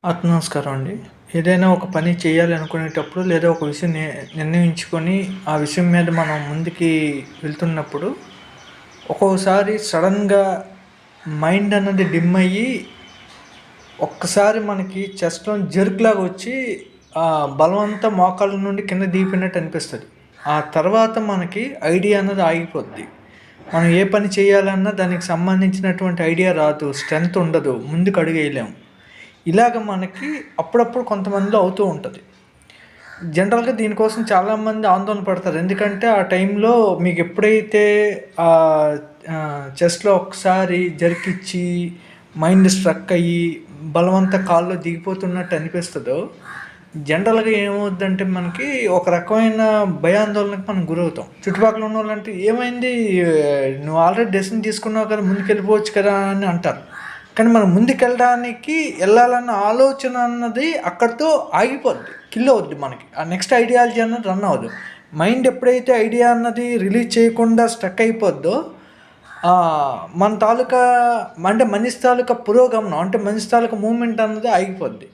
నమస్కారం అండి. ఏదైనా ఒక పని చేయాలి అనుకునేటప్పుడు లేదా ఒక విషయం నిర్ణయించుకొని ఆ విషయం మీద మనం ముందుకి వెళ్తున్నప్పుడు ఒక్కోసారి సడన్‌గా మైండ్ అన్నది డిమ్ అయ్యి ఒక్కసారి మనకి చెస్ట్‌లో జర్క్‌లాగా వచ్చి బలమంతా మోకాళ్ళ నుండి కింద దిగిపోయినట్టు అనిపిస్తది. ఆ తర్వాత మనకి ఐడియా అన్నది ఆగిపోద్ది. మనం ఏ పని చేయాలన్నా దానికి సంబంధించినటువంటి ఐడియా రాదు. స్ట్రెంత్ ఉండదు. ముందుకు అడుగేయలేము. ఇలాగ మనకి అప్పుడప్పుడు కొంతమందిలో అవుతూ ఉంటది. జనరల్‌గా దీనికోసం చాలామంది ఆందోళన పడతారు. ఎందుకంటే ఆ టైంలో మీకెప్పుడైతే ఆహ్, చెస్ట్‌లో ఒకసారి జర్కిచ్చి మైండ్ స్ట్రక్ అయ్యి బలమంతా కాల్లో దిగిపోతున్నట్టు అనిపిస్తదో, జనరల్‌గా ఏమవుద్దంటే మనకి ఒక రకమైన భయాందోళనకు మనం గురవుతాం. చుట్టుపక్కల ఉన్నోళ్ళంటే "ఏమైంది? నువ్వు ఆల్రెడీ డెసిషన్ తీసుకున్నావు కదా! ముందుకెళ్ళిపోవచ్చు కదా!" అని అంటారు. కానీ మనం ముందుకెళ్ళడానికి ఎళ్ళాలన్న ఆలోచన అన్నది అక్కడితో ఆగిపోద్ది. కిల్ అవుద్ది మనకి. ఆ నెక్స్ట్ ఐడియాలజీ అన్నది రన్ అవ్వదు. మైండ్ ఎప్పుడైతే ఐడియా అన్నది రిలీజ్ చేయకుండా స్ట్రక్ అయిపోద్దో మన తాలూకా అంటే మనిషి తాలూకా పురోగమనం అంటే మనిషి తాలూకా మూవ్‌మెంట్ అన్నది ఆగిపోద్ది.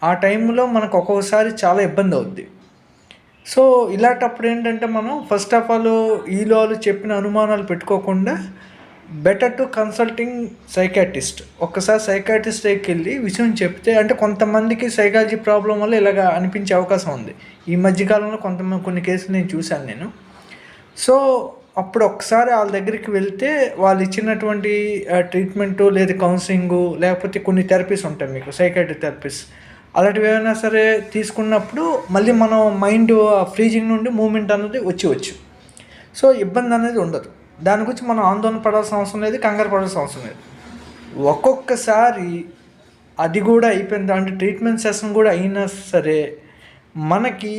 ఆ టైంలో మనకు ఒక్కొక్కసారి చాలా ఇబ్బందవుద్ది. సో, ఇలాంటప్పుడు ఏంటంటే మనం ఫస్ట్ ఆఫ్ ఆల్ ఈళ్ళు వాళ్ళు చెప్పిన అనుమానాలు పెట్టుకోకుండా బెటర్ టు కన్సల్టింగ్ సైకియాట్రిస్ట్. ఒక్కసారి సైకియాట్రిస్ట్ దగ్గరికెళ్ళి విషయం చెప్తే అంటే కొంతమందికి సైకాలజీ ప్రాబ్లమ్ వల్ల ఇలాగ అనిపించే అవకాశం ఉంది. ఈ మధ్య కాలంలో కొన్ని కేసులు నేను చూశాను నేను. సో, అప్పుడు ఒకసారి ఆళ్ళ దగ్గరికి వెళ్తే వాళ్ళు ఇచ్చినటువంటి ట్రీట్మెంటు లేదా కౌన్సెలింగు లేకపోతే కొన్ని థెరపీస్ ఉంటాయి మీకు సైకియాట్రిక్ థెరపీస్. అలాంటివి ఏవైనా సరే తీసుకున్నప్పుడు మళ్ళీ మనం మైండ్ ఫ్రీజింగ్ నుండి మూవ్‌మెంట్ అన్నది వచ్చేయొచ్చు. సో, ఇబ్బందనేది ఉండదు. దాని గురించి మనం ఆందోళన పడాల్సిన అవసరం లేదు. కంగారు పడాల్సిన అవసరం లేదు. ఒక్కొక్కసారి అది గూడా అయిపోయిన అంటే ట్రీట్మెంట్ సెషన్ గూడా అయినా సరే, మనకి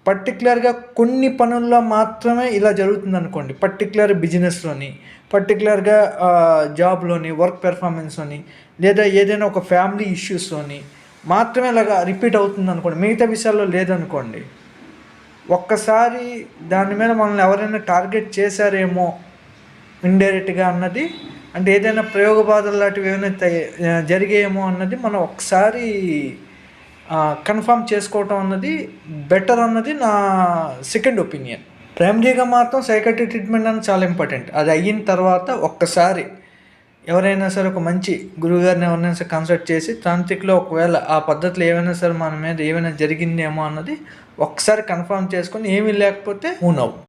పర్టిక్యులర్‌గా కొన్ని పనుల్లో మాత్రమే ఇలా జరుగుతుందనుకోండి. పర్టిక్యులర్ బిజినెస్‌లోని, పర్టిక్యులర్‌గా జాబ్‌లోని, వర్క్ పెర్ఫార్మెన్స్‌లోని లేదా ఏదైనా ఒక ఫ్యామిలీ ఇష్యూస్‌లోని మాత్రమే ఇలాగా రిపీట్ అవుతుందనుకోండి. మిగతా విషయాల్లో లేదనుకోండి. ఒక్కసారి దాని మీద మనల్ని ఎవరైనా టార్గెట్ చేశారేమో ఇండైరెక్ట్‌గా అన్నది అంటే ఏదైనా ప్రయోగ బాధలు లాంటివి ఏమైనా జరిగాయేమో అన్నది మనం ఒకసారి కన్ఫర్మ్ చేసుకోవటం అన్నది బెటర్ అన్నది నా సెకండ్ ఒపీనియన్. ప్రైమరీగా మాత్రం సైకియాట్రిక్ ట్రీట్మెంట్ అనేది చాలా ఇంపార్టెంట్. అది అయిన తర్వాత ఒక్కసారి ఎవరైనా సరే ఒక మంచి గురువుగారిని ఎవరినైనా సరే కన్సల్ట్ చేసి తాంత్రికలో ఒకవేళ ఆ పద్ధతిలో ఏమైనా సరే మన మీద ఏమైనా జరిగిందేమో అన్నది ఒక్కసారి కన్ఫర్మ్ చేసుకొని ఏమీ లేకపోతే మూవ్ నౌ.